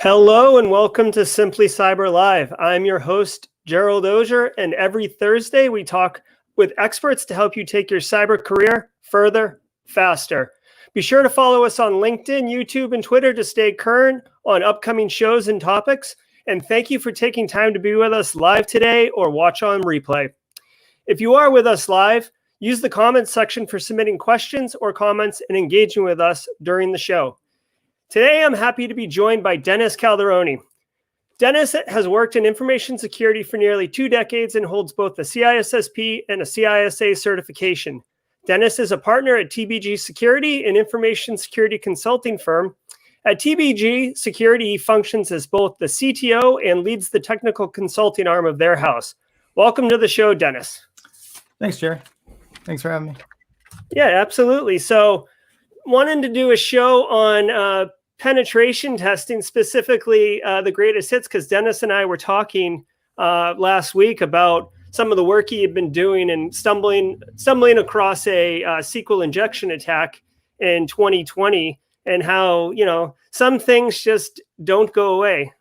Hello and welcome to SimplyCyber Live. I'm your host, Gerald Ozier, and every Thursday we talk with experts to help you take your cyber career further, faster. Be sure to follow us on LinkedIn, YouTube, and Twitter to stay current on upcoming shows and topics. And thank you for taking time to be with us live today or watch on replay. If you are with us live, use the comments section for submitting questions or comments and engaging with us during the show. Today, I'm happy to be joined by Denis Calderone. Denis has worked in information security for nearly 2 decades and holds both a CISSP and a CISA certification. Denis is a partner at TBG Security, an information security consulting firm. At TBG Security, he functions as both the CTO and leads the technical consulting arm of their house. Welcome to the show, Denis. Thanks, Jerry. Thanks for having me. Yeah, absolutely. So, wanted to do a show on penetration testing, specifically the greatest hits, because Denis and I were talking last week about some of the work he had been doing and stumbling across a SQL injection attack in 2020, and how, some things just don't go away.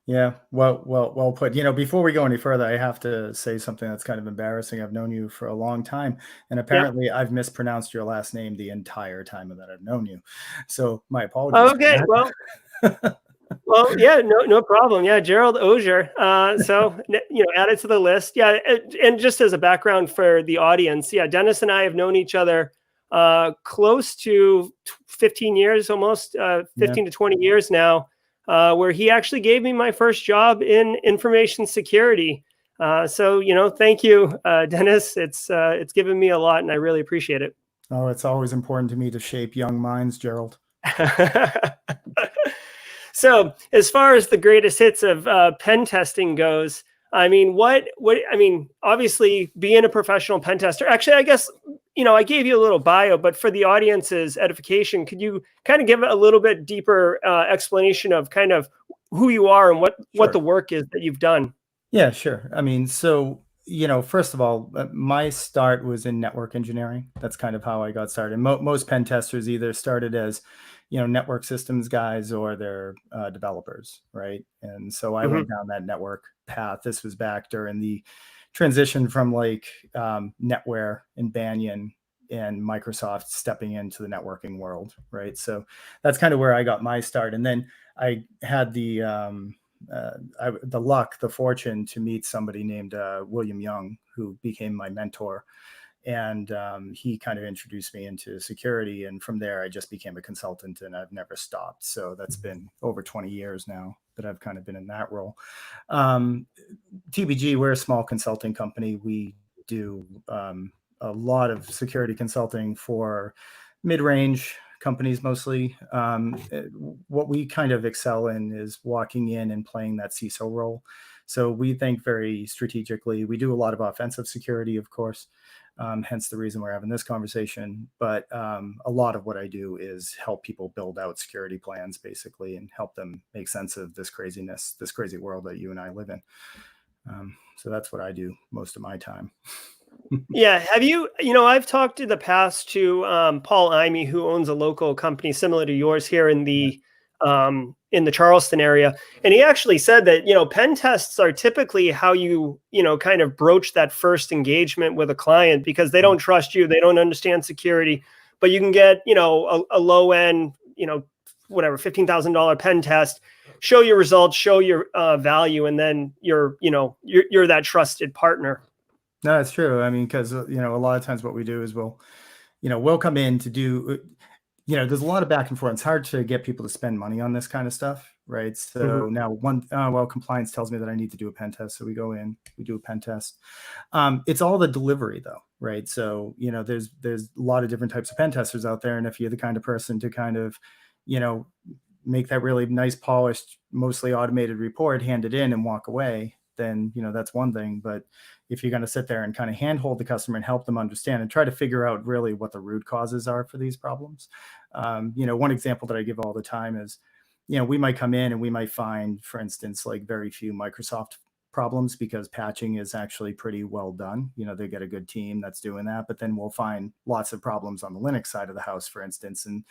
Yeah, well put. Before we go any further, I have to say something that's kind of embarrassing. I've known you for a long time, and apparently I've mispronounced your last name the entire time that I've known you. So my apologies. Okay, well, yeah, no problem. Yeah, Gerald Ozier. So, add it to the list. Yeah, and just as a background for the audience, yeah, Denis and I have known each other close to 15 years, almost 15 to 20 years now. Where he actually gave me my first job in information security. So, thank you, Denis. It's given me a lot, and I really appreciate it. Oh, it's always important to me to shape young minds, Gerald. So, as far as the greatest hits of pen testing goes, I mean, obviously, being a professional pen tester. Actually, I guess, I gave you a little bio, but for the audience's edification, could you kind of give a little bit deeper explanation of kind of who you are and what the work is that you've done? Yeah, sure. I mean, so, first of all, my start was in network engineering. That's kind of how I got started. Most pen testers either started as, network systems guys or they're developers, right? And so I went down that network path. This was back during the transition from NetWare and Banyan and Microsoft stepping into the networking world, right? So that's kind of where I got my start. And then I had the fortune to meet somebody named William Young, who became my mentor. And he kind of introduced me into security. And from there, I just became a consultant, and I've never stopped. So that's been over 20 years now that I've kind of been in that role. TBG, we're a small consulting company. We do a lot of security consulting for mid-range companies mostly. What we kind of excel in is walking in and playing that CISO role. So we think very strategically. We do a lot of offensive security, of course, hence the reason we're having this conversation. But a lot of what I do is help people build out security plans, basically, and help them make sense of this craziness, this crazy world that you and I live in. So that's what I do most of my time. Yeah. Have you, I've talked in the past to Paul Imey, who owns a local company similar to yours here in the Charleston area. And he actually said that, pen tests are typically how you, kind of broach that first engagement with a client, because they don't trust you. They don't understand security, but you can get, a low end, whatever, $15,000 pen test, show your results, show your value, and then you're that trusted partner. No, that's true. I mean, because, a lot of times what we do is we'll come in to do, there's a lot of back and forth. It's hard to get people to spend money on this kind of stuff, right? So now compliance tells me that I need to do a pen test. So we go in, we do a pen test. It's all the delivery though, right? So, there's a lot of different types of pen testers out there. And if you're the kind of person to kind of, make that really nice, polished, mostly automated report, hand it in and walk away, then, that's one thing. But if you're going to sit there and kind of handhold the customer and help them understand and try to figure out really what the root causes are for these problems. One example that I give all the time is, we might come in and we might find, for instance, like very few Microsoft problems because patching is actually pretty well done. They get a good team that's doing that, but then we'll find lots of problems on the Linux side of the house, for instance. And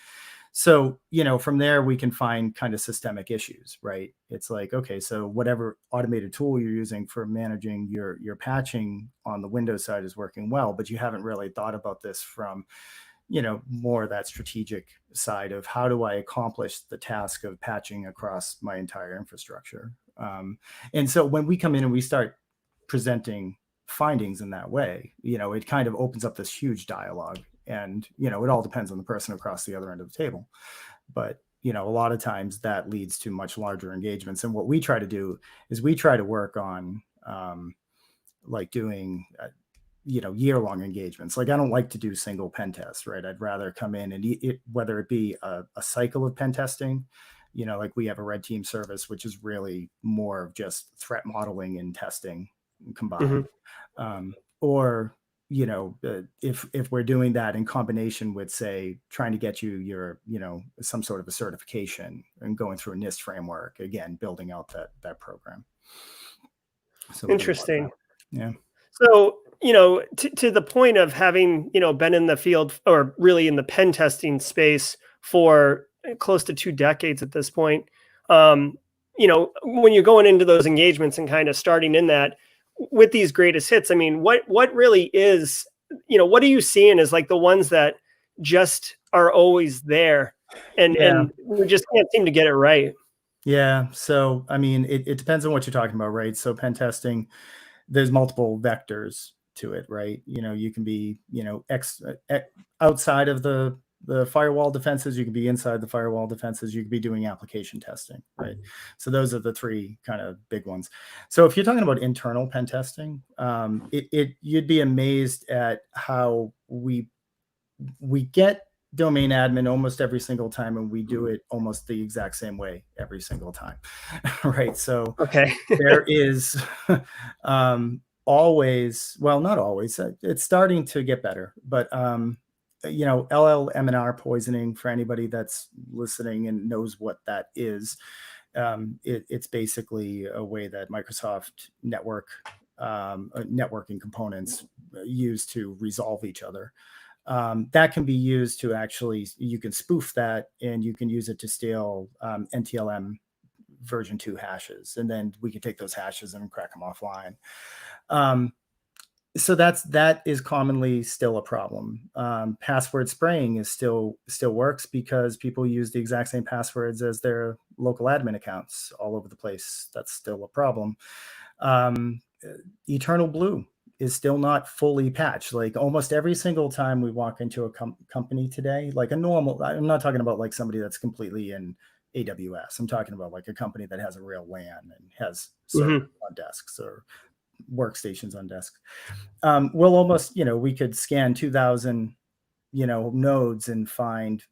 so, from there, we can find kind of systemic issues, right? It's like, okay, so whatever automated tool you're using for managing your patching on the Windows side is working well, but you haven't really thought about this from, more that strategic side of how do I accomplish the task of patching across my entire infrastructure. And so when we come in and we start presenting findings in that way, it kind of opens up this huge dialogue. And, it all depends on the person across the other end of the table. But, a lot of times that leads to much larger engagements. And what we try to do is we try to work on like doing, year-long engagements. Like I don't like to do single pen tests, right? I'd rather come in and whether it be a cycle of pen testing, like we have a red team service, which is really more of just threat modeling and testing combined. Or if we're doing that in combination with, say, trying to get your some sort of a certification and going through a NIST framework, again, building out that program. So Interesting. Yeah. So, to the point of having, been in the field or really in the pen testing space for close to 2 decades at this point, when you're going into those engagements and kind of starting in that with these greatest hits, I mean, what really is, what are you seeing as like the ones that just are always there and we just can't seem to get it right? Yeah. So, I mean, it depends on what you're talking about, right? So pen testing, there's multiple vectors to it, right? You can be, outside of the firewall defenses, you can be inside the firewall defenses, you could be doing application testing, right? So those are the 3 kind of big ones. So if you're talking about internal pen testing, you'd be amazed at how we get domain admin almost every single time, and we do it almost the exact same way every single time. Right. So Okay. there is always, well, not always, it's starting to get better, but LLMNR poisoning, for anybody that's listening and knows what that is, it's basically a way that Microsoft networking components use to resolve each other. That can be used to actually, you can spoof that and you can use it to steal NTLM version 2 hashes. And then we can take those hashes and crack them offline. So that is commonly still a problem. Password spraying is still works because people use the exact same passwords as their local admin accounts all over the place. That's still a problem. Eternal Blue is still not fully patched. Like almost every single time we walk into a company today, like I'm not talking about like somebody that's completely in AWS. I'm talking about like a company that has a real LAN and has servers on desks or workstations on desks. We'll almost, we could scan 2,000, nodes and find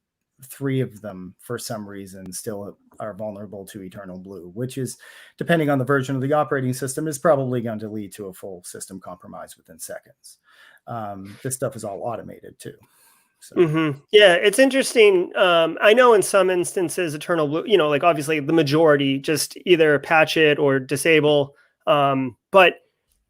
3 of them for some reason still are vulnerable to Eternal Blue, which is, depending on the version of the operating system, is probably going to lead to a full system compromise within seconds. This stuff is all automated too. So. Yeah, it's interesting. I know in some instances, Eternal Blue, like obviously the majority just either patch it or disable. But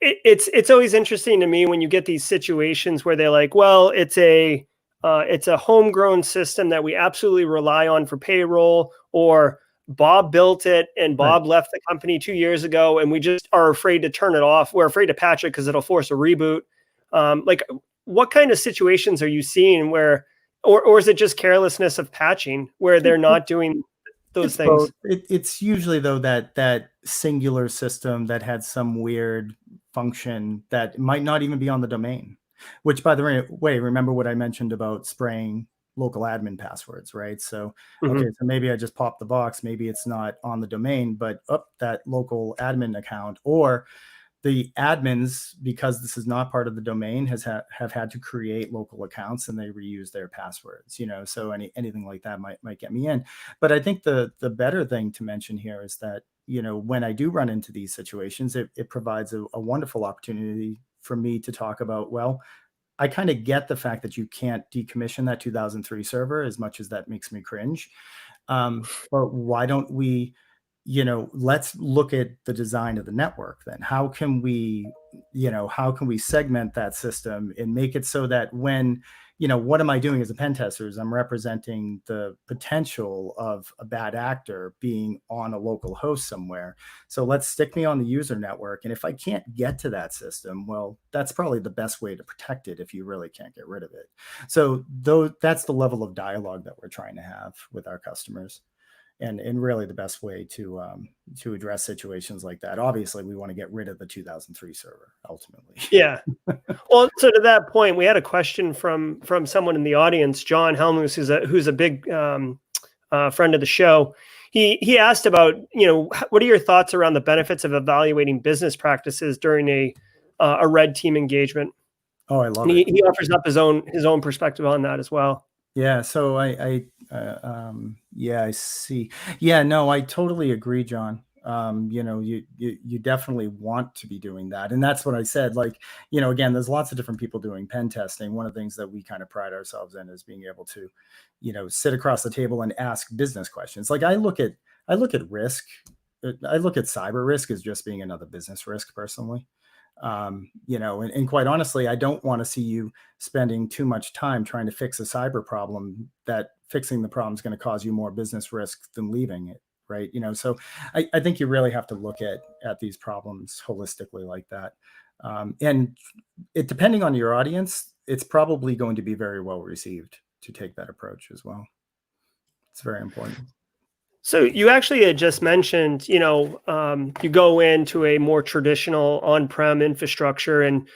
it's always interesting to me when you get these situations where they're like, well, it's a homegrown system that we absolutely rely on for payroll, or Bob built it and Bob left the company 2 years ago and we just are afraid to turn it off. We're afraid to patch it because it'll force a reboot. Like, what kind of situations are you seeing where, or is it just carelessness of patching where they're not doing those things? It's usually though that singular system that had some weird function that might not even be on the domain, which, by the way, remember what I mentioned about spraying local admin passwords, right? So, okay, so maybe I just popped the box, maybe it's not on the domain, but that local admin account, or the admins, because this is not part of the domain, have had to create local accounts and they reuse their passwords, so anything like that might get me in. But I think the better thing to mention here is that, when I do run into these situations, it provides a wonderful opportunity for me to talk about, well, I kind of get the fact that you can't decommission that 2003 server, as much as that makes me cringe. But why don't we let's look at the design of the network then. How can we segment that system and make it so that when, what am I doing as a pen tester is I'm representing the potential of a bad actor being on a local host somewhere. So let's stick me on the user network. And if I can't get to that system, well, that's probably the best way to protect it if you really can't get rid of it. So that's the level of dialogue that we're trying to have with our customers. And really the best way to address situations like that. Obviously, we want to get rid of the 2003 server ultimately. Yeah. Well, so to that point, we had a question from someone in the audience, John Helmuth, who's a big friend of the show. He asked about, what are your thoughts around the benefits of evaluating business practices during a red team engagement? Oh, I love it. it. He offers up his own perspective on that as well. Yeah. So I see. Yeah, no, I totally agree, John. You definitely want to be doing that. And that's what I said. Like, again, there's lots of different people doing pen testing. One of the things that we kind of pride ourselves in is being able to, sit across the table and ask business questions. Like I look at risk. I look at cyber risk as just being another business risk personally. And quite honestly, I don't want to see you spending too much time trying to fix a cyber problem that fixing the problem is going to cause you more business risk than leaving it. Right. So I think you really have to look at these problems holistically like that. And depending on your audience, it's probably going to be very well received to take that approach as well. It's very important. So you actually had just mentioned, you go into a more traditional on-prem infrastructure and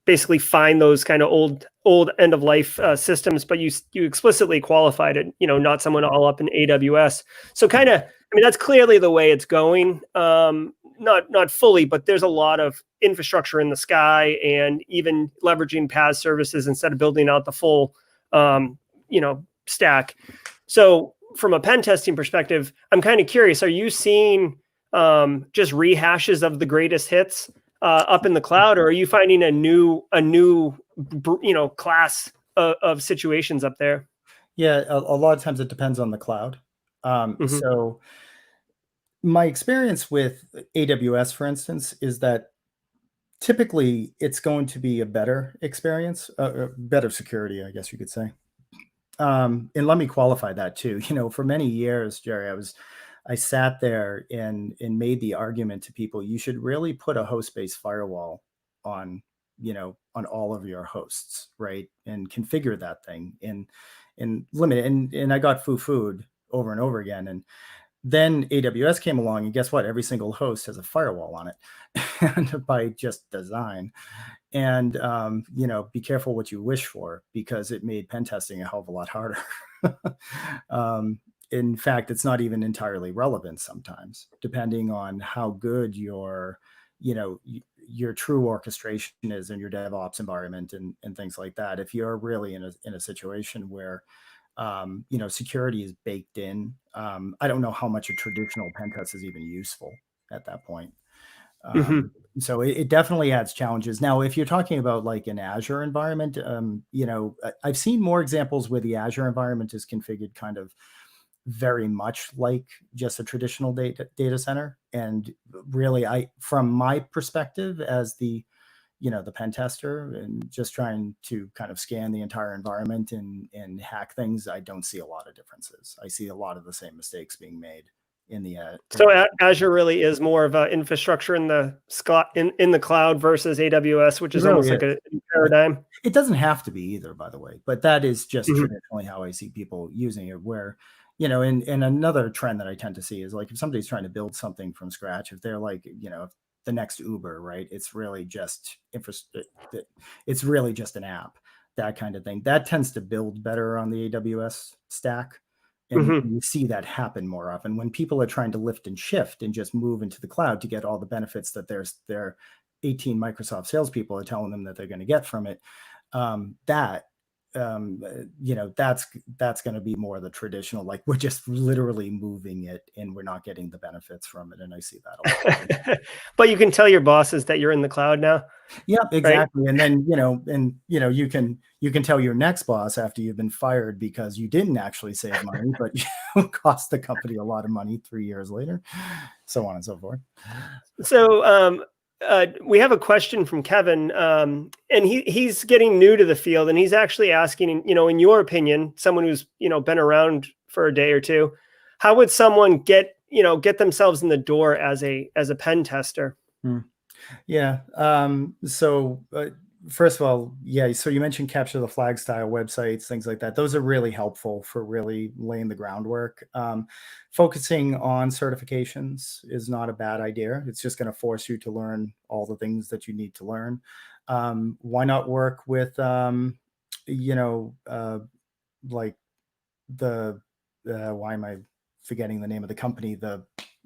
basically find those kind of old end of life systems, but you explicitly qualified it, not someone all up in AWS. So that's clearly the way it's going. Not fully, but there's a lot of infrastructure in the sky, and even leveraging PaaS services instead of building out the full, stack. So from a pen testing perspective, I'm kind of curious, are you seeing just rehashes of the greatest hits up in the cloud, or are you finding a new class of situations up there? Yeah, a lot of times it depends on the cloud. So my experience with AWS, for instance, is that typically it's going to be a better experience, better security, I guess you could say. And let me qualify that too. For many years, Jerry, I sat there and made the argument to people, you should really put a host-based firewall on all of your hosts, right? And configure that thing and limit it. And I got foo-fooed over and over again. And then AWS came along, and guess what? Every single host has a firewall on it, and by just design. And be careful what you wish for, because it made pen testing a hell of a lot harder. In fact, it's not even entirely relevant sometimes, depending on how good your true orchestration is in your DevOps environment and things like that. If you're really in a situation where security is baked in, I don't know how much a traditional pen test is even useful at that point. So it definitely adds challenges. Now, if you're talking about like an Azure environment, I've seen more examples where the Azure environment is configured kind of very much like just a traditional data center. And really, from my perspective as the pen tester and just trying to kind of scan the entire environment and hack things, I don't see a lot of differences. I see a lot of the same mistakes being made in the so Azure really is more of an infrastructure in the cloud versus AWS, which is really almost like a paradigm. It doesn't have to be either, by the way, but that is just traditionally how I see people using it. Where and another trend that I tend to see is like if somebody's trying to build something from scratch, if they're like the next Uber, right? It's really just it's really just an app, that kind of thing. That tends to build better on the AWS stack. And you see that happen more often when people are trying to lift and shift and just move into the cloud to get all the benefits that their 18 Microsoft salespeople are telling them that they're going to get from it. That that's going to be more the traditional, like we're just literally moving it and we're not getting the benefits from it. And I see that a lot. But you can tell your bosses that you're in the cloud now. Yep, exactly. Right? And then, you can tell your next boss after you've been fired because you didn't actually save money, but you cost the company a lot of money 3 years later, so on and so forth. So we have a question from Kevin, and he's getting new to the field, and he's actually asking, in your opinion, someone who's been around for a day or two, how would someone get themselves in the door as a pen tester? Yeah. So first of all, yeah. So you mentioned capture the flag style websites, things like that. Those are really helpful for really laying the groundwork. Focusing on certifications is not a bad idea. It's just going to force you to learn all the things that you need to learn. Why not work with, like why am I forgetting the name of the company?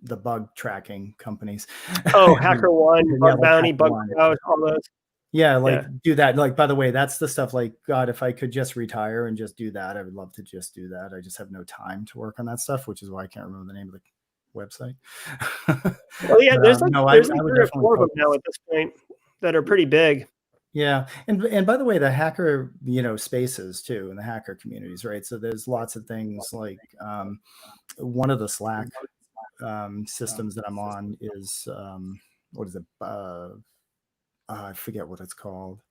The bug tracking companies. Oh, HackerOne, Yeah, Bug like Bounty, Bug HackerOne. Cloud, all those. Yeah, like Yeah. do that. Like, by the way, that's the stuff like, God, if I could just retire and just do that, I would love to just do that. I just have no time to work on that stuff, which is why I can't remember the name of the website. Well, yeah, But, there's like no, I there's like would 3 or definitely 4 of them now focus. at this point that are pretty big. Yeah. And by the way, the hacker, spaces too, and the hacker communities, right? So there's lots of things like, one of the Slack systems that I'm on is, what is it? I forget what it's called.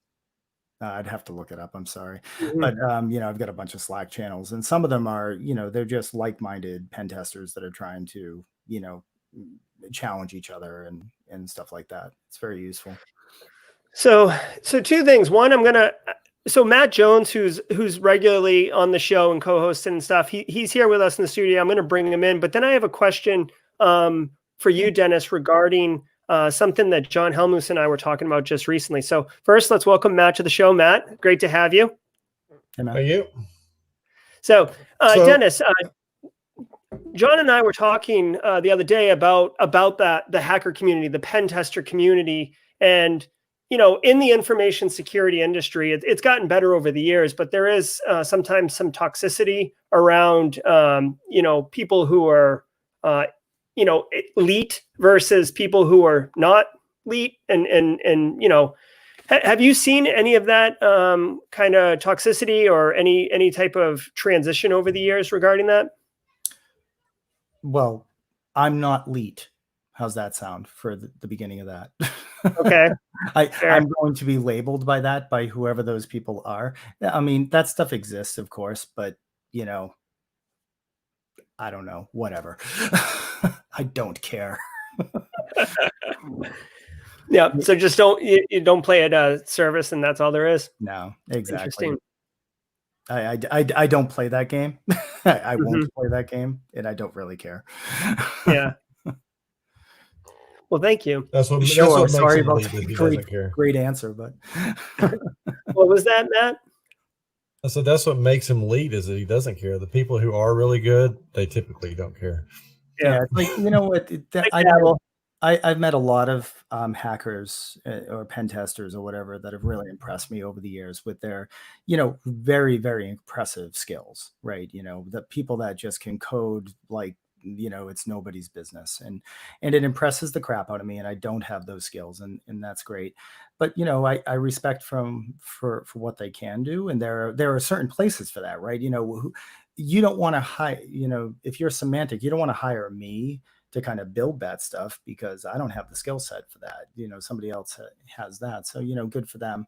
I'd have to look it up. I'm sorry. But, I've got a bunch of Slack channels, and some of them are, they're just like-minded pen testers that are trying to, challenge each other and stuff like that. It's very useful. So 2 things. One, so Matt Jones, who's regularly on the show and co-hosting and stuff, he's here with us in the studio. I'm going to bring him in, but then I have a question for you, Denis, regarding something that John Helmuth and I were talking about just recently. So first, let's welcome Matt to the show. Matt, great to have you. Hey, Matt. Thank you. So Denis, John and I were talking the other day about the hacker community, the pen tester community, and in the information security industry, it's gotten better over the years, but there is sometimes some toxicity around people who are elite versus people who are not elite, and have you seen any of that kind of toxicity or any type of transition over the years regarding that? Well, I'm not leet. How's that sound for the beginning of that? Okay. I'm going to be labeled by that, by whoever those people are. I mean, that stuff exists, of course, but I don't know, whatever. I don't care. Yeah. So just you don't play at a service, and that's all there is. No, exactly. Interesting. I don't play that game. I won't play that game, and I don't really care. Yeah. Well, thank you. That's what Sure. makes Sorry him about lead, the if he doesn't care. great answer, but What was that, Matt? I said that's what makes him lead, is that he doesn't care. The people who are really good, they typically don't care. Yeah, it's like, what? I've met a lot of hackers or pen testers or whatever that have really impressed me over the years with their, very, very impressive skills, right? The people that just can code like, it's nobody's business, and it impresses the crap out of me, and I don't have those skills, and that's great. But I respect for what they can do, and there are certain places for that, right? You don't want to hire, if you're semantic, you don't want to hire me to kind of build that stuff because I don't have the skill set for that. Somebody else has that. So, good for them.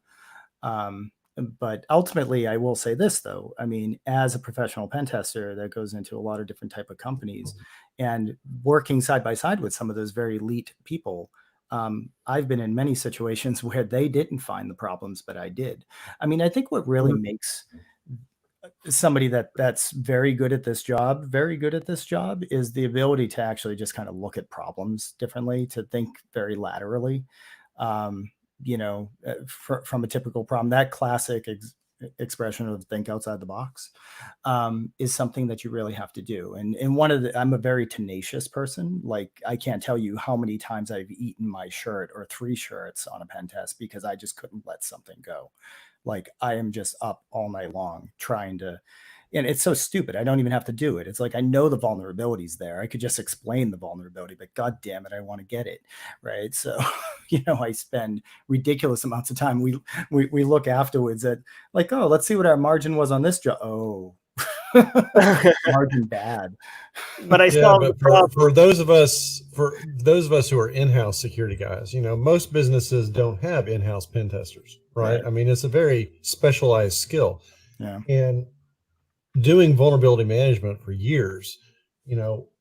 But ultimately, I will say this, though. I mean, as a professional pen tester that goes into a lot of different type of companies and working side by side with some of those very elite people, I've been in many situations where they didn't find the problems, but I did. I mean, I think what really makes somebody that's very good at this job is the ability to actually just kind of look at problems differently, to think very laterally, from a typical problem. That classic expression of think outside the box is something that you really have to do. And I'm a very tenacious person. Like, I can't tell you how many times I've eaten my shirt or 3 shirts on a pen test because I just couldn't let something go. Like I am just up all night long trying to, and it's so stupid. I don't even have to do it. It's like, I know the vulnerabilities there. I could just explain the vulnerability, but God damn it, I want to get it. Right. So, I spend ridiculous amounts of time. We look afterwards at like, oh, let's see what our margin was on this job. Oh, margin bad. But I Yeah, solved the but problem. for those of us who are in-house security guys, most businesses don't have in-house pen testers, right? I mean, it's a very specialized skill. Yeah. And doing vulnerability management for years,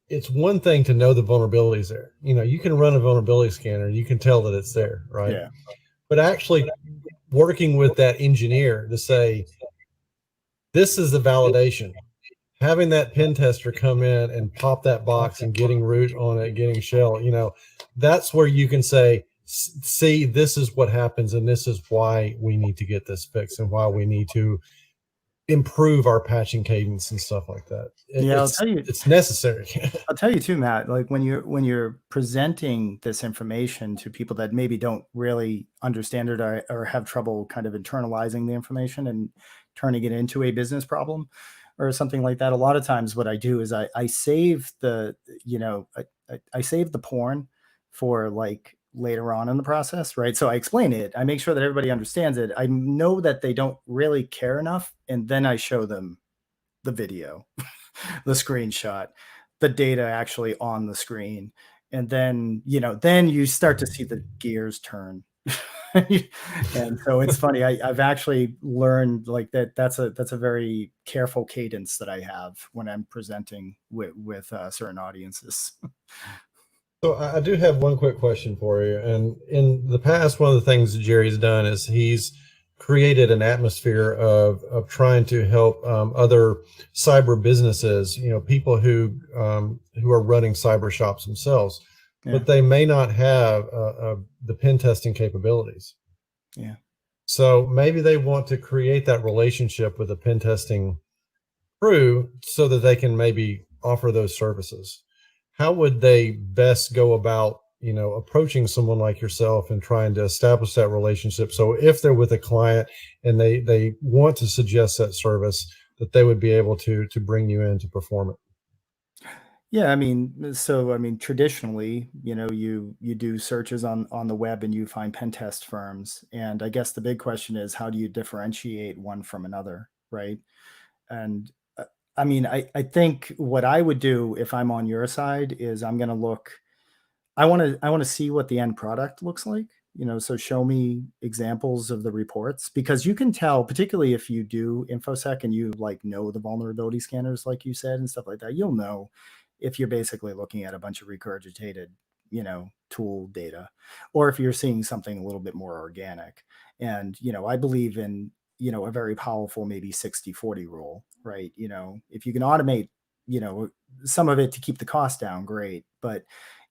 it's one thing to know the vulnerabilities there. You can run a vulnerability scanner and you can tell that it's there, right? Yeah. But actually working with that engineer to say, this is the validation. Having that pen tester come in and pop that box and getting root on it, getting shell, that's where you can say, see, this is what happens and this is why we need to get this fixed and why we need to improve our patching cadence and stuff like that. I'll tell you, it's necessary. I'll tell you too, Matt, like when you're presenting this information to people that maybe don't really understand it or have trouble kind of internalizing the information and turning it into a business problem or something like that. A lot of times what I do is I save the, I save the porn for like later on in the process, right? So I explain it. I make sure that everybody understands it. I know that they don't really care enough. And then I show them the video, the screenshot, the data actually on the screen. And then, then you start to see the gears turn. And so it's funny. I've actually learned like that's a very careful cadence that I have when I'm presenting with certain audiences. So I do have one quick question for you. And in the past, one of the things that Jerry's done is he's created an atmosphere of trying to help other cyber businesses, people who are running cyber shops themselves, but they may not have the pen testing capabilities. Yeah. So maybe they want to create that relationship with a pen testing crew so that they can maybe offer those services. How would they best go about, approaching someone like yourself and trying to establish that relationship? So if they're with a client and they want to suggest that service, that they would be able to bring you in to perform it. Yeah, traditionally, you do searches on the web and you find pen test firms. And I guess the big question is, how do you differentiate one from another, right? And I think what I would do if I'm on your side is I'm going to look, I want to see what the end product looks like, so show me examples of the reports, because you can tell, particularly if you do InfoSec and you know the vulnerability scanners, like you said, and stuff like that, you'll know if you're basically looking at a bunch of regurgitated, tool data, or if you're seeing something a little bit more organic. And, I believe in, a very powerful, maybe 60-40 rule, right? If you can automate, some of it to keep the cost down, great. But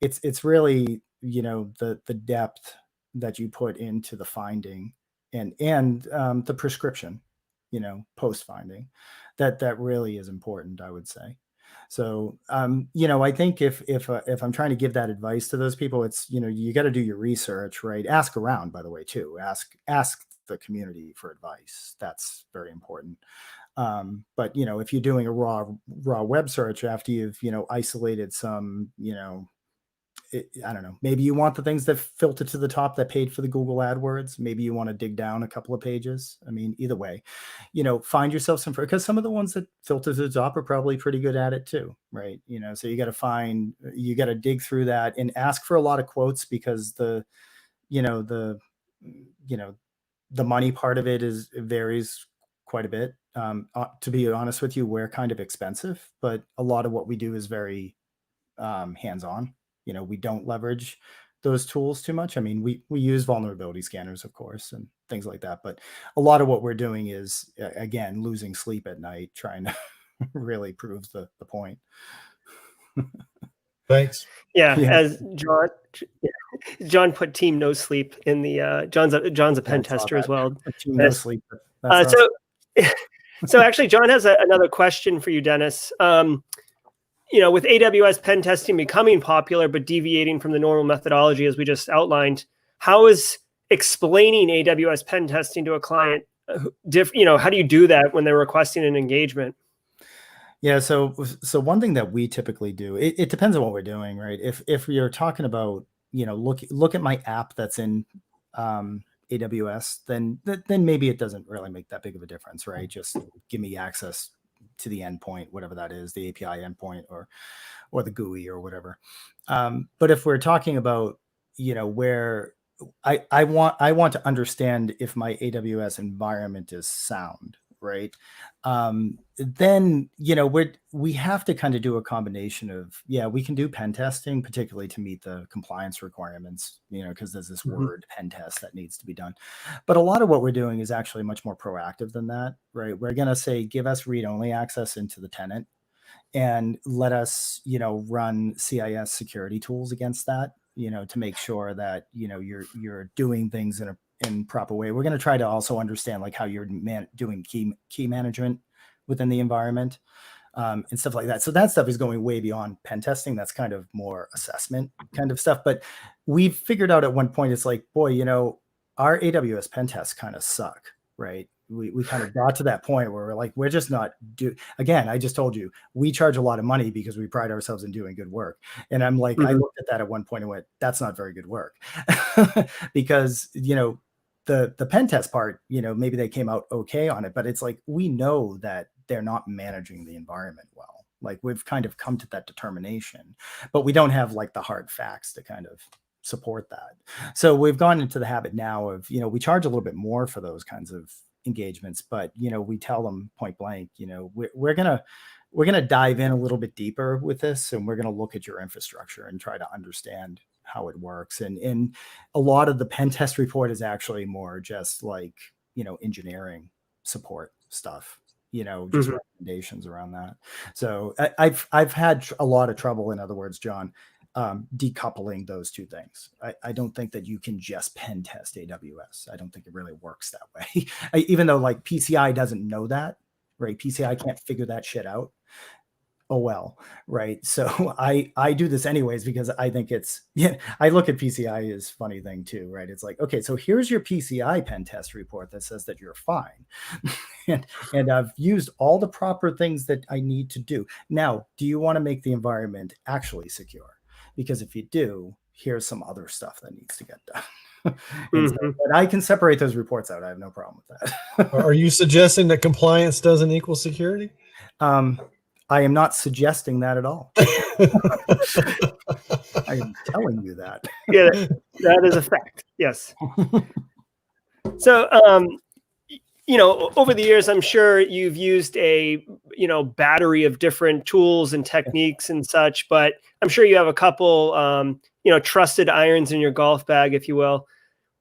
it's really, the depth that you put into the finding and the prescription, post finding, that really is important, I would say. So, I think if I'm trying to give that advice to those people, it's, you got to do your research, right? Ask around, by the way, too. Ask the community for advice. That's very important. But, if you're doing a raw web search after you've, isolated some, I don't know, maybe you want the things that filter to the top that paid for the Google AdWords. Maybe you want to dig down a couple of pages. Either way, find yourself some, because some of the ones that filter to the top are probably pretty good at it too, right? So you got to dig through that and ask for a lot of quotes, because the money part of it varies quite a bit. To be honest with you, we're kind of expensive, but a lot of what we do is very hands-on. We don't leverage those tools too much. We use vulnerability scanners, of course, and things like that. But a lot of what we're doing is, again, losing sleep at night, trying to really prove the point. Thanks. Yeah. As John put Team No Sleep in the John's a pen tester as well. Team No Sleep. So actually, John has another question for you, Dennis. With AWS pen testing becoming popular but deviating from the normal methodology, as we just outlined, how is explaining AWS pen testing to a client how do you do that when they're requesting an engagement? Yeah, so one thing that we typically do, it depends on what we're doing, right? If you're talking about, look at my app that's in AWS, then maybe it doesn't really make that big of a difference, right? Just give me access to the endpoint, whatever that is, the API endpoint or the GUI or whatever. But if we're talking about, where I want to understand if my AWS environment is sound, right? Then, we have to kind of do a combination of, we can do pen testing, particularly to meet the compliance requirements, because there's this word pen test that needs to be done. But a lot of what we're doing is actually much more proactive than that, right? We're going to say, give us read-only access into the tenant and let us, run CIS security tools against that, to make sure that, you're doing things in proper way. We're going to try to also understand like how you're doing key management within the environment, and stuff like that. So that stuff is going way beyond pen testing. That's kind of more assessment kind of stuff. But we've figured out at one point, it's like, boy, our AWS pen tests kind of suck, right? We kind of got to that point where we're like, we're just not again, I just told you, we charge a lot of money because we pride ourselves in doing good work. And I'm like, I looked at that at one point and went, that's not very good work. Because, the pen test part, maybe they came out okay on it, but it's like, we know that they're not managing the environment well. Like we've kind of come to that determination, but we don't have like the hard facts to kind of support that. So we've gone into the habit now of, we charge a little bit more for those kinds of engagements, but we tell them point blank, we're gonna dive in a little bit deeper with this, and we're gonna look at your infrastructure and try to understand how it works. And a lot of the pen test report is actually more just like engineering support stuff, just recommendations around that. So I've had a lot of trouble, in other words, John, decoupling those two things. I don't think that you can just pen test AWS. I don't think it really works that way. Even though like PCI doesn't know that, right? PCI can't figure that shit out. Oh, well, right. So I do this anyways, because I think I look at PCI as funny thing too, right? It's like, okay, so here's your PCI pen test report that says that you're fine. and I've used all the proper things that I need to do. Now, do you want to make the environment actually secure? Because if you do, here's some other stuff that needs to get done. But I can separate those reports out. I have no problem with that. Are you suggesting that compliance doesn't equal security? I am not suggesting that at all. I am telling you that. Yeah, that is a fact. Yes. So, over the years, I'm sure you've used a, battery of different tools and techniques and such, but I'm sure you have a couple, trusted irons in your golf bag, if you will.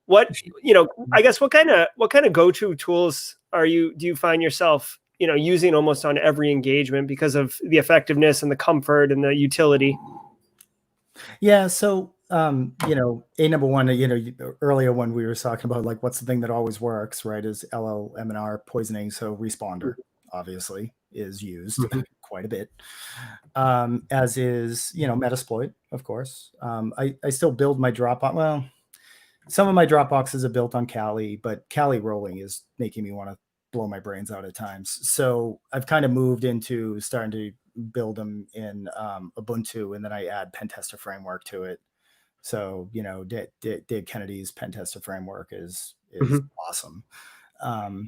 I guess what kind of go-to tools do you find yourself, using almost on every engagement because of the effectiveness and the comfort and the utility? Yeah. So, number one, earlier when we were talking about like, what's the thing that always works, right? Is LLM&R poisoning. So Responder obviously is used quite a bit, as is, Metasploit, of course. I still build my Dropbox. Well, some of my Dropboxes are built on Kali, but Kali rolling is making me want to blow my brains out at times. So I've kind of moved into starting to build them in Ubuntu, and then I add Pentester framework to it. So, Dave Kennedy's Pentester framework is awesome.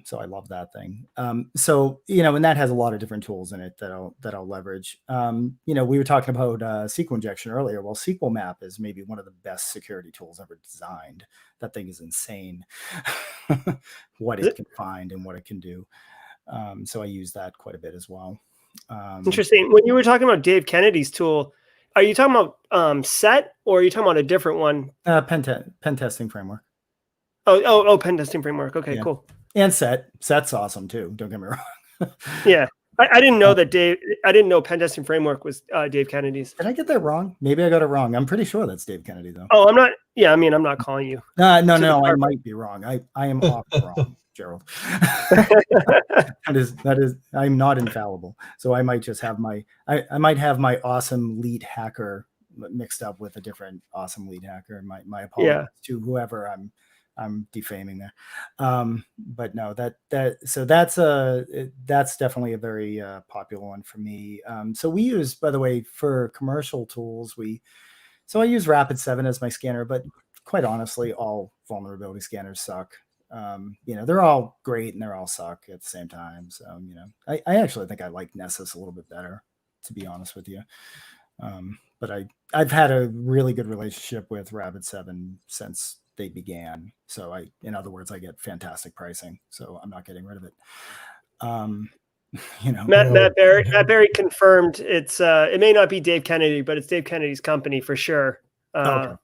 So I love that thing. So, and that has a lot of different tools in it that I'll leverage. We were talking about SQL injection earlier. Well, SQL Map is maybe one of the best security tools ever designed. That thing is insane. What it can find and what it can do. So I use that quite a bit as well. Interesting. When you were talking about Dave Kennedy's tool, are you talking about SET, or are you talking about a different one? Pen testing framework. Oh, pen testing framework. Okay, cool. And SET's awesome too. Don't get me wrong. Yeah. I didn't know that I didn't know pen testing framework was Dave Kennedy's. Did I get that wrong? Maybe I got it wrong. I'm pretty sure that's Dave Kennedy though. Oh, I'm not. Yeah. I mean, I'm not calling you. No, I might be wrong. I am often wrong, Gerald. That is, I'm not infallible. So I might just have I might have my awesome lead hacker mixed up with a different awesome lead hacker. My apologies to whoever I'm I'm defaming there. But no, that's definitely a very popular one for me. So we use, by the way, for commercial tools, I use Rapid7 as my scanner, but quite honestly, all vulnerability scanners suck. They're all great and they're all suck at the same time. So, I actually think I like Nessus a little bit better, to be honest with you. But I've had a really good relationship with Rapid7 since they began. So in other words, I get fantastic pricing. So I'm not getting rid of it. Matt Berry confirmed it may not be Dave Kennedy, but it's Dave Kennedy's company for sure. Okay.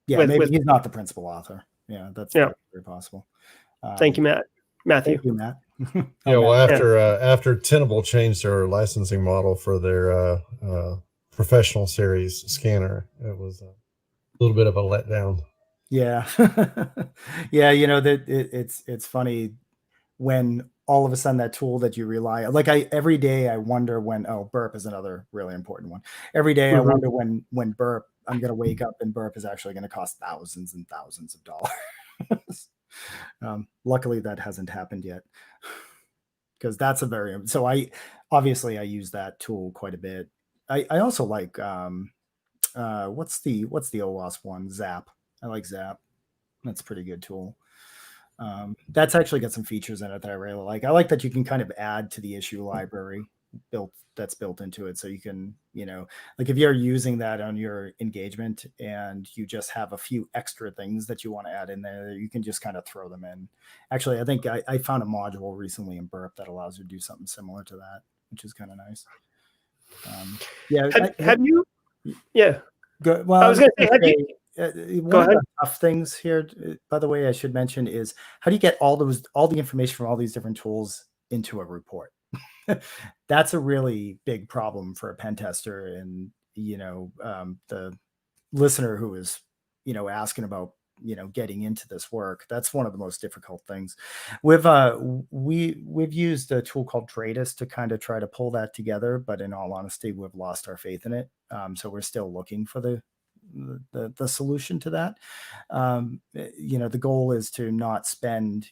Yeah, maybe he's not the principal author. Yeah, that's very possible. Thank you, Matthew. Thank you, Matt. Yeah, well, after Tenable changed their licensing model for their professional series scanner, it was a little bit of a letdown. Yeah. Yeah, it's funny when all of a sudden that tool that you rely on, every day I wonder when, burp is another really important one. Every day I wonder when burp, I'm going to wake up and burp is actually going to cost thousands and thousands of dollars. Luckily that hasn't happened yet, because that's so I use that tool quite a bit. I also like, what's the OWASP one? Zap. I like Zap. That's a pretty good tool. That's actually got some features in it that I really like. I like that you can kind of add to the issue library that's built into it. So you can, if you're using that on your engagement and you just have a few extra things that you want to add in there, you can just kind of throw them in. Actually, I think I found a module recently in Burp that allows you to do something similar to that, which is kind of nice. Have you? Yeah. Well, I was going to say, one of the tough things here, by the way, I should mention, is how do you get all the information from all these different tools into a report? That's a really big problem for a pen tester, and the listener who is asking about getting into this work. That's one of the most difficult things. We've used a tool called Tratus to kind of try to pull that together, but in all honesty, we've lost our faith in it. So we're still looking for the solution to that. The goal is to not spend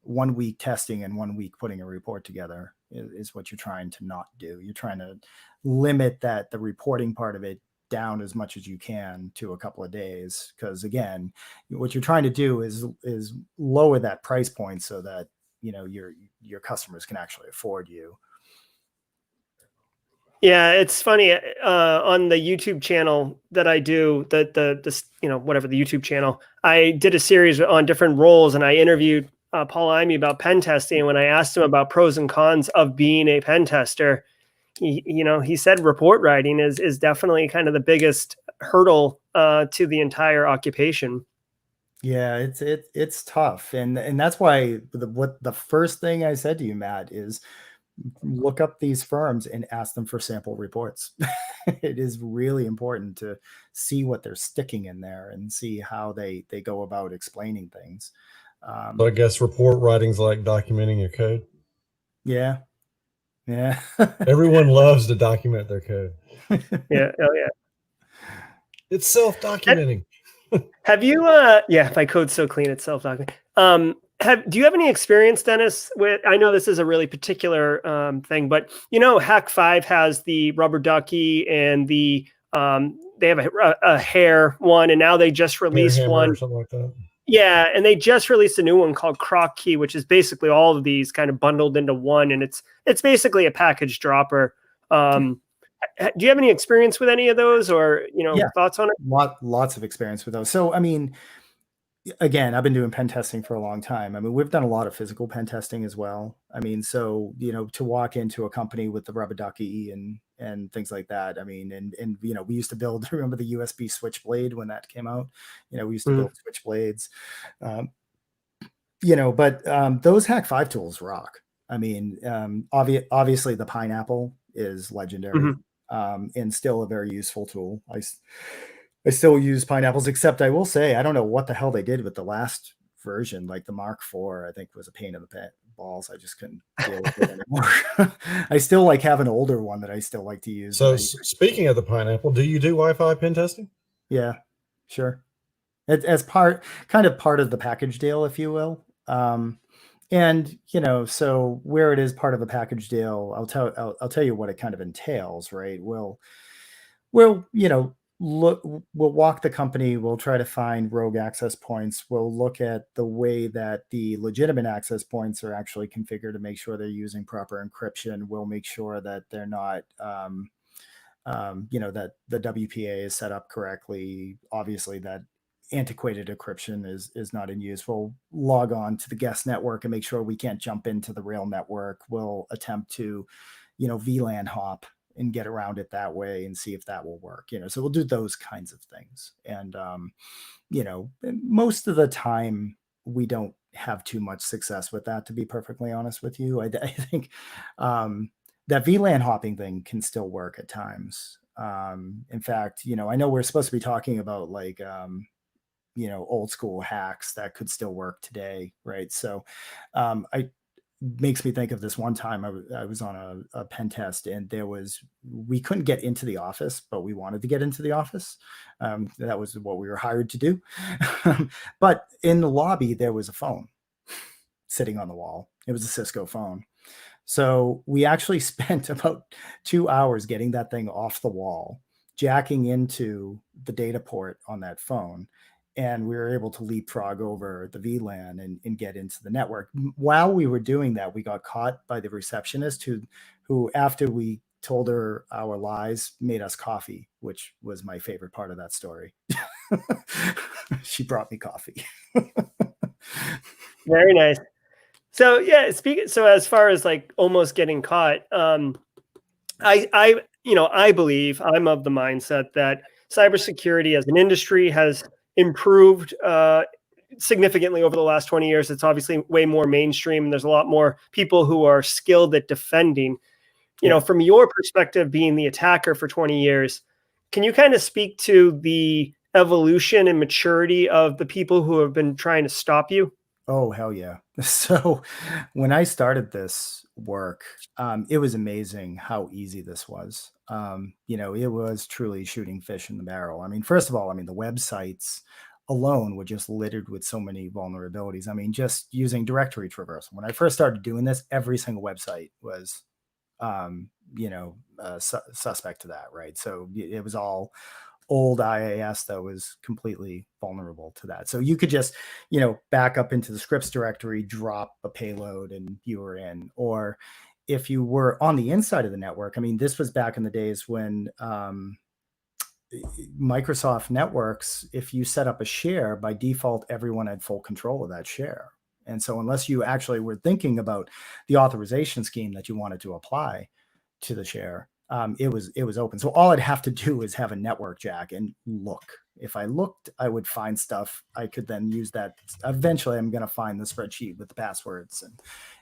1 week testing and 1 week putting a report together is what you're trying to not do. You're trying to limit the reporting part of it down as much as you can to a couple of days, because again, what you're trying to do is lower that price point so that your customers can actually afford you. Yeah, it's funny, on the YouTube channel that I do, whatever the YouTube channel, I did a series on different roles, and I interviewed Paul Imey about pen testing. And when I asked him about pros and cons of being a pen tester, he said report writing is definitely kind of the biggest hurdle to the entire occupation. Yeah, it's tough, and that's why the first thing I said to you, Matt, is look up these firms and ask them for sample reports. It is really important to see what they're sticking in there and see how they go about explaining things. So I guess report writing's like documenting your code. Yeah. Everyone loves to document their code. Yeah. Oh yeah. It's self-documenting. Have you? My code's so clean, it's self-documenting. Do you have any experience, Dennis, with? I know this is a really particular thing, but Hack 5 has the rubber ducky and the they have a hair one, and now they just released one or something like that. Yeah, and they just released a new one called Croc Key, which is basically all of these kind of bundled into one, and it's basically a package dropper. Do you have any experience with any of those, or thoughts on it? Lots of experience with those. So, I mean, again, I've been doing pen testing for a long time. I mean, we've done a lot of physical pen testing as well. I mean, so to walk into a company with the rubber ducky and things like that. I mean, and we used to build. Remember the USB Switchblade when that came out? We used to build Switchblades. But those Hack 5 tools rock. I mean, obviously the Pineapple is legendary, and still a very useful tool. I still use Pineapples, except I will say, I don't know what the hell they did with the last version, like the Mark IV, I think was a pain in the balls. I just couldn't deal with it anymore. I still have an older one that I still like to use. So speaking of the Pineapple, do you do Wi-Fi pen testing? Yeah, sure. as kind of part of the package deal, if you will. And so where it is part of a package deal, I'll tell you what it kind of entails, right? We'll we'll walk the company. We'll try to find rogue access points. We'll look at the way that the legitimate access points are actually configured to make sure they're using proper encryption. We'll make sure that they're not, that the WPA is set up correctly. Obviously, that antiquated encryption is not in use. We'll log on to the guest network and make sure we can't jump into the rail network. We'll attempt to, VLAN hop and get around it that way and see if that will work. So we'll do those kinds of things. And most of the time we don't have too much success with that, to be perfectly honest with you. I think that VLAN hopping thing can still work at times. In fact, I know we're supposed to be talking about like old school hacks that could still work today, right? So makes me think of this one time I was on a pen test, and we couldn't get into the office, but we wanted to get into the office. That was what we were hired to do. But in the lobby, there was a phone sitting on the wall. It was a Cisco phone. So we actually spent about 2 hours getting that thing off the wall, jacking into the data port on that phone. And we were able to leapfrog over the VLAN and get into the network. While we were doing that, we got caught by the receptionist who after we told her our lies, made us coffee, which was my favorite part of that story. She brought me coffee. Very nice. So yeah, so as far as like almost getting caught, I believe, I'm of the mindset that cybersecurity as an industry has improved significantly over the last 20 years. It's obviously way more mainstream, and there's a lot more people who are skilled at defending. From your perspective, being the attacker for 20 years, can you kind of speak to the evolution and maturity of the people who have been trying to stop you? Oh, hell yeah. So when I started this work, it was amazing how easy this was. It was truly shooting fish in the barrel. I mean, first of all, the websites alone were just littered with so many vulnerabilities. Just using directory traversal. When I first started doing this, every single website was, suspect to that, right? So it was all old IAS that was completely vulnerable to that. So you could just, back up into the scripts directory, drop a payload, and you were in. Or if you were on the inside of the network, this was back in the days when Microsoft networks, if you set up a share, by default, everyone had full control of that share. And so unless you actually were thinking about the authorization scheme that you wanted to apply to the share, it was open. So all I'd have to do is have a network jack and look. If I looked, I would find stuff. I could then use that. Eventually, I'm going to find the spreadsheet with the passwords,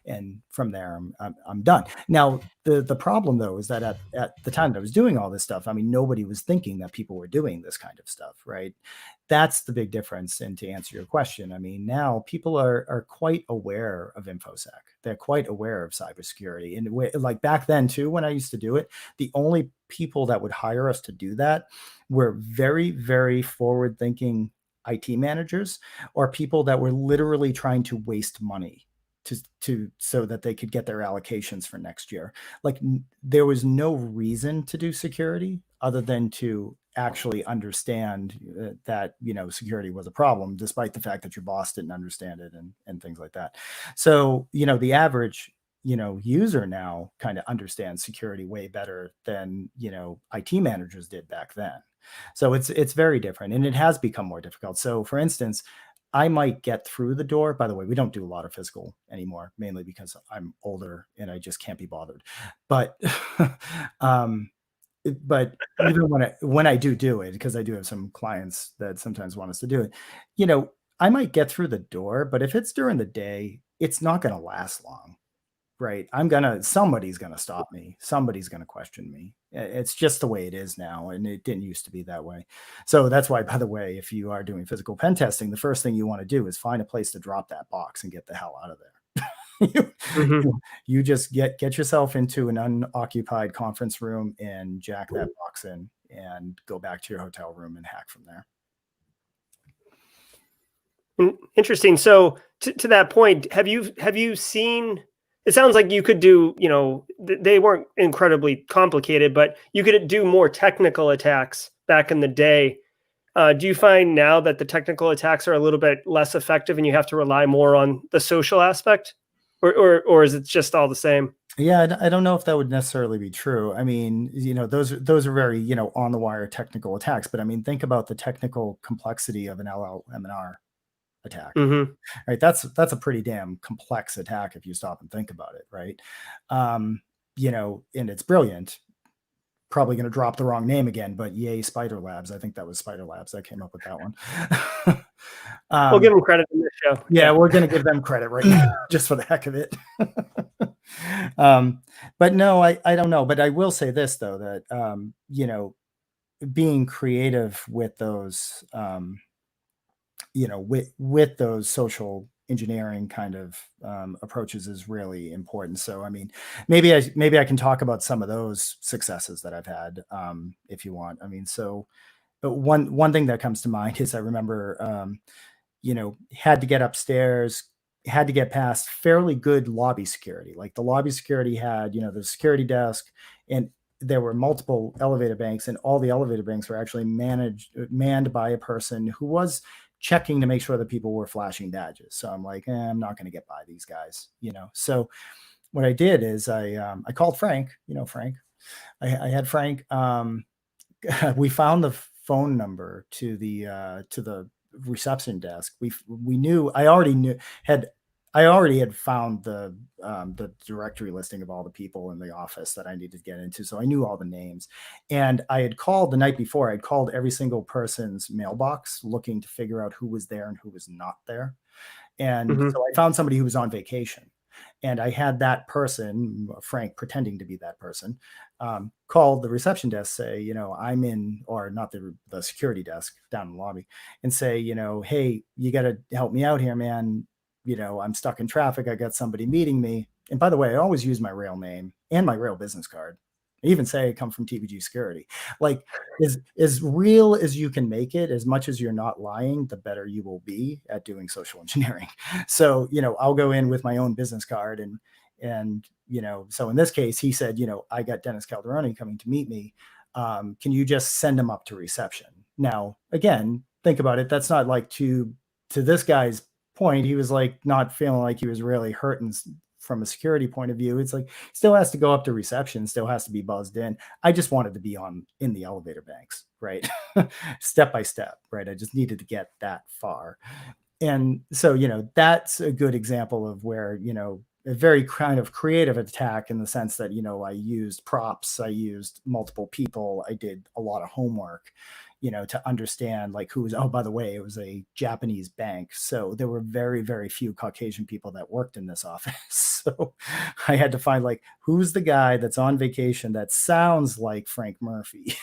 and from there, I'm done. Now, the problem though is that at the time that I was doing all this stuff, nobody was thinking that people were doing this kind of stuff, right? That's the big difference. And to answer your question, now people are quite aware of InfoSec. They're quite aware of cybersecurity. And like back then too, when I used to do it, the only people that would hire us to do that were very, very forward-thinking IT managers, or people that were literally trying to waste money so that they could get their allocations for next year. Like there was no reason to do security other than to actually understand that security was a problem, despite the fact that your boss didn't understand it and things like that. So the average user now kind of understands security way better than IT managers did back then. So it's very different, and it has become more difficult. So for instance, I might get through the door. By the way, we don't do a lot of physical anymore, mainly because I'm older and I just can't be bothered. But but even when I do it, because I do have some clients that sometimes want us to do it, I might get through the door, but if it's during the day, it's not going to last long. Right. Somebody's going to stop me. Somebody's going to question me. It's just the way it is now. And it didn't used to be that way. So that's why, by the way, if you are doing physical pen testing, the first thing you want to do is find a place to drop that box and get the hell out of there. You just get yourself into an unoccupied conference room and jack that box in and go back to your hotel room and hack from there. Interesting. So to that point, have you seen? It sounds like you could do, they weren't incredibly complicated, but you could do more technical attacks back in the day. Do you find now that the technical attacks are a little bit less effective and you have to rely more on the social aspect, or is it just all the same? Yeah, I don't know if that would necessarily be true. I mean, those are very, on the wire technical attacks. But I mean, think about the technical complexity of an LLMNR attack, Mm-hmm. right? That's a pretty damn complex attack if you stop and think about it, right? And it's brilliant. Probably going to drop the wrong name again, but yay, Spider Labs. I think that was Spider Labs that came up with that one. We'll give them credit in this show. Yeah, we're going to give them credit right now, just for the heck of it. But no, I don't know. But I will say this, though, that, being creative with those, with those social engineering kind of approaches is really important. So, I mean, maybe I can talk about some of those successes that I've had, if you want. I mean, so but one thing that comes to mind is I remember, had to get upstairs, had to get past fairly good lobby security. Like the lobby security had, the security desk, and there were multiple elevator banks, and all the elevator banks were actually manned by a person who was checking to make sure that people were flashing badges. So I'm like, I'm not going to get by these guys, So what I did is I called Frank, Frank. I had Frank. We found the phone number to the reception desk. We knew I already had found the directory listing of all the people in the office that I needed to get into. So I knew all the names, and I had called the night before. I'd called every single person's mailbox looking to figure out who was there and who was not there. And so I found somebody who was on vacation, and I had that person, Frank, pretending to be that person, called the reception desk, say, I'm in, or not the security desk down in the lobby, and say, hey, you got to help me out here, man. I'm stuck in traffic. I got somebody meeting me. And by the way, I always use my real name and my real business card. I even say I come from TBG Security. Like, as real as you can make it, as much as you're not lying, the better you will be at doing social engineering. So, I'll go in with my own business card and so in this case, he said, I got Denis Calderone coming to meet me. Can you just send him up to reception? Now, again, think about it. That's not like to this guy's point. He was like not feeling like he was really hurting from a security point of view. It's like still has to go up to reception, still has to be buzzed in. I just wanted to be in the elevator banks, right? Step by step, right? I just needed to get that far. And so, that's a good example of where, a very kind of creative attack in the sense that, I used props, I used multiple people, I did a lot of homework, to understand like who was, oh, by the way, it was a Japanese bank. So there were very, very few Caucasian people that worked in this office. So I had to find like, who's the guy that's on vacation that sounds like Frank Murphy?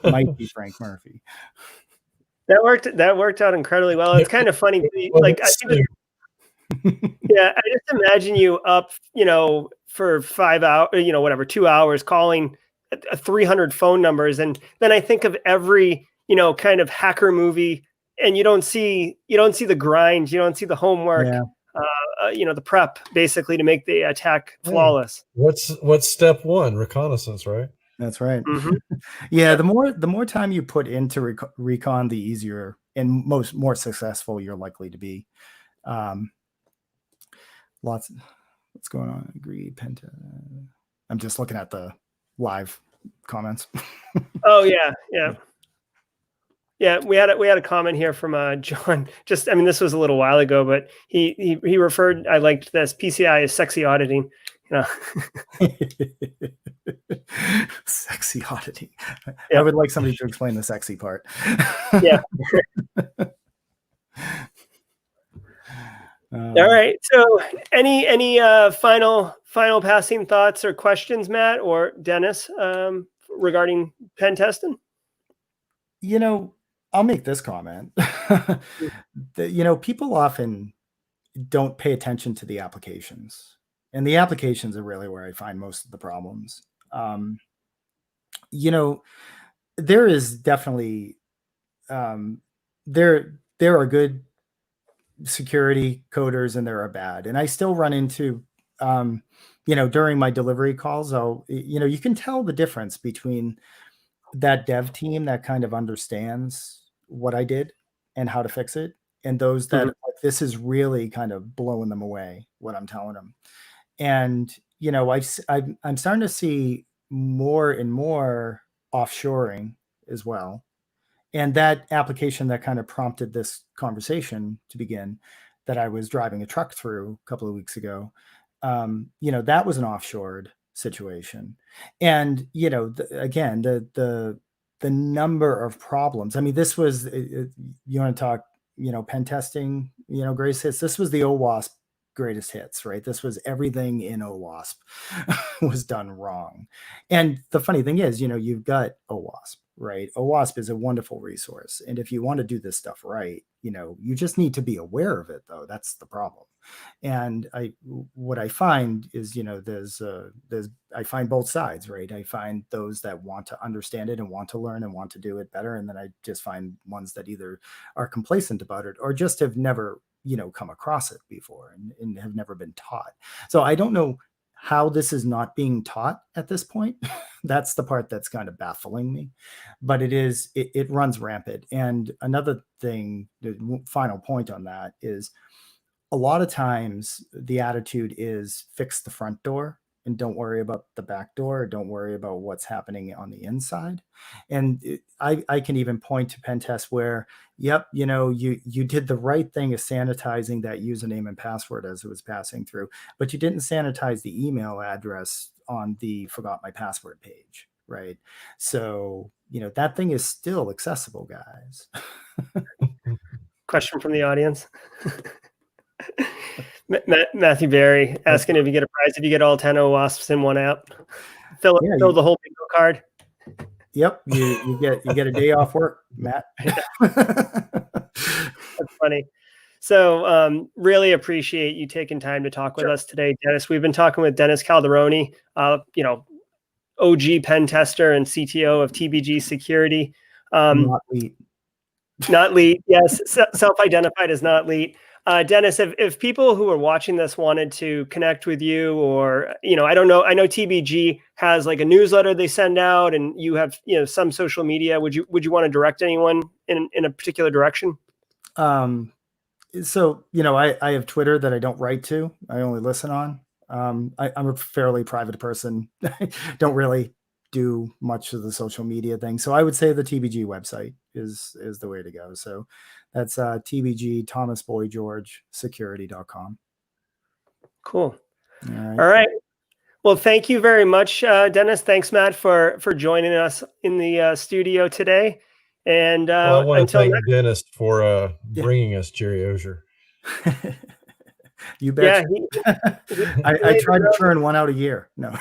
might be Frank Murphy. That worked out incredibly well. It's kind of funny. Like, I just imagine you up, for 5 hours, whatever, 2 hours calling 300 phone numbers. And then I think of every, kind of hacker movie, and you don't see the grind, you don't see the homework, the prep basically to make the attack flawless. What's step one? Reconnaissance, right? That's right. Yeah. The more time you put into recon, the easier and more successful you're likely to be. What's going on? Agreed. I'm just looking at the live comments. Oh yeah. We had a comment here from John. This was a little while ago, but he referred. I liked this. PCI is sexy auditing. Sexy auditing. Yeah. I would like somebody to explain the sexy part. Yeah. All right. So, any final passing thoughts or questions, Matt or Denis, regarding pen testing? I'll make this comment. People often don't pay attention to the applications, and the applications are really where I find most of the problems. There is definitely there are good security coders and there are bad. And I still run into, during my delivery calls, you can tell the difference between that dev team that kind of understands what I did and how to fix it, and those that this is really kind of blowing them away, what I'm telling them. And, I'm starting to see more and more offshoring as well. And that application that kind of prompted this conversation to begin, that I was driving a truck through a couple of weeks ago, that was an offshored situation. And, again, the number of problems. I mean, this was, you want to talk, pen testing, greatest hits. This was the OWASP greatest hits, right? This was everything in OWASP was done wrong. And the funny thing is, you've got OWASP, right? OWASP is a wonderful resource. And if you want to do this stuff right, you just need to be aware of it, though. That's the problem. And what I find is, I find both sides, right? I find those that want to understand it and want to learn and want to do it better. And then I just find ones that either are complacent about it or just have never, come across it before and have never been taught. So I don't know how this is not being taught at this point. That's the part that's kind of baffling me, but it runs rampant. And another thing, the final point on that is, a lot of times the attitude is fix the front door and don't worry about the back door, or don't worry about what's happening on the inside. And I can even point to pen tests where, yep, you did the right thing of sanitizing that username and password as it was passing through, but you didn't sanitize the email address on the forgot my password page, right? So, that thing is still accessible, guys. Question from the audience. Matthew Berry asking if you get a prize if you get all 10 OWASPs in one app. Fill the whole bingo card. Yep, you get a day off work, Matt. That's funny. So really appreciate you taking time to talk with us today, Denis. We've been talking with Denis Calderone, OG pen tester and CTO of TBG Security. Not lead. Yes, self-identified as not lead. Denis, if people who are watching this wanted to connect with you, or, I don't know, I know TBG has like a newsletter they send out, and you have, some social media. Would you want to direct anyone in a particular direction? So, I have Twitter that I don't write to. I only listen on. I'm a fairly private person. Don't really do much of the social media thing. So I would say the TBG website is the way to go. So that's TBG Thomas Boy George Security.com. Cool. All right. Well, thank you very much, Denis. Thanks, Matt, for joining us in the studio today. And I want to thank Denis for bringing us Jerry Ozier. You bet. Yeah, I try to churn one out a year. No.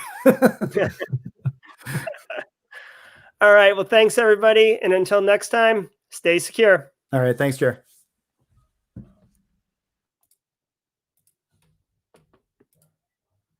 All right. Well, thanks, everybody. And until next time, stay secure. All right. Thanks, Jerry.